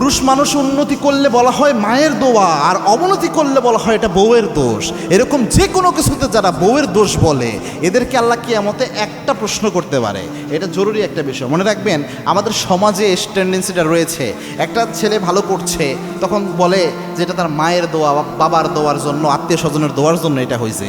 পুরুষ মানুষ উন্নতি করলে বলা হয় মায়ের দোয়া, আর অবনতি করলে বলা হয় এটা বউয়ের দোষ। এরকম যে কোনো কিছুতে যারা বউয়ের দোষ বলে এদেরকে আল্লাহ কিয়ামতে একটা প্রশ্ন করতে পারে। এটা জরুরি একটা বিষয়, মনে রাখবেন। আমাদের সমাজে এই টেন্ডেন্সিটা রয়েছে, একটা ছেলে ভালো করছে তখন বলে যে এটা তার মায়ের দোয়া বা বাবার দোয়ার জন্য, আত্মীয় স্বজনের দোয়ার জন্য এটা হয়েছে।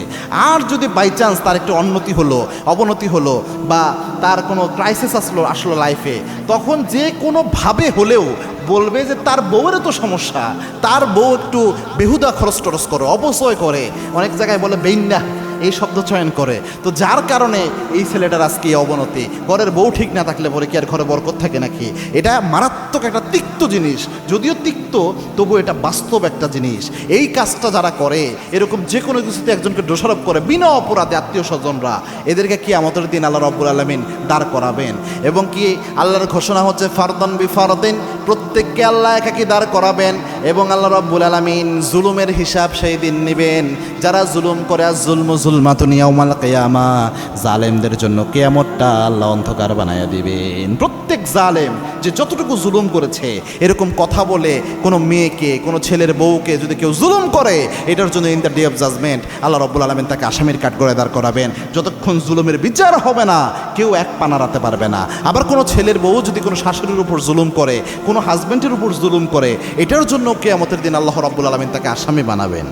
আর যদি বাই চান্স তার একটু উন্নতি হলো, অবনতি হলো, বা তার কোনো ক্রাইসিস আসলো লাইফে, তখন যে কোনোভাবে হলেও বলবে যে তার বউয়েরও তো সমস্যা, তার বউ একটু বেহুদা খরচ টরচ করে, অপচয় করে, অনেক জায়গায় বলে বেইন্না এই শব্দ চয়ন করে। তো যার কারণে এই ছেলেটার আজকে এই অবনতি। ঘরের বউ ঠিক না থাকলে পরে কি আর ঘরে বরকত থাকে নাকি? এটা মারাত্মক একটা তিক্ত জিনিস, যদিও তিক্ত তবু এটা বাস্তব একটা জিনিস। এই কাজটা যারা করে, এরকম যে কোনো কিছুতে একজনকে দোষারোপ করে বিনা অপরাধে আত্মীয় স্বজনরা, এদেরকে কিয়ামতের দিন আল্লাহ রাব্বুল আলামিন দাঁড় করাবেন। এবং কি আল্লাহর ঘোষণা হচ্ছে ফারদান বিফারদিন, প্রত্যেককে আল্লাহ একাকি দাঁড় করাবেন এবং আল্লাহ রাব্বুল আলামিন জুলুমের হিসাব সেই দিন নেবেন। যারা জুলুম করে, আর জুলমু জুলমাতুন ইয়াউমাল কিয়ামা, জালেমদের জন্য কিয়ামতটা আল্লাহ অন্ধকার বানায়া দিবেন। প্রত্যেক জালেম যে যতটুকু জুলুম করেছে, এরকম কথা বলে কোনো মেয়েকে, কোনো ছেলের বউকে যদি কেউ জুলুম করে, এটার জন্য in the day of judgement আল্লাহ রাব্বুল আলামিন তাকে আসামির কাঠগড়ায় দাঁড় করাবেন। যতক্ষণ জুলুমের বিচার হবে না, কেউ এক পা নাড়াতে পারবে না। আবার কোনো ছেলের বউ যদি কোনো শাশুড়ির উপর জুলুম করে, কোনো হাজব্যান্ডের উপর জুলুম করে, এটার জন্য কিয়ামতের দিন আল্লাহ রাব্বুল আলামিন তাকে আসামি বানাবেন।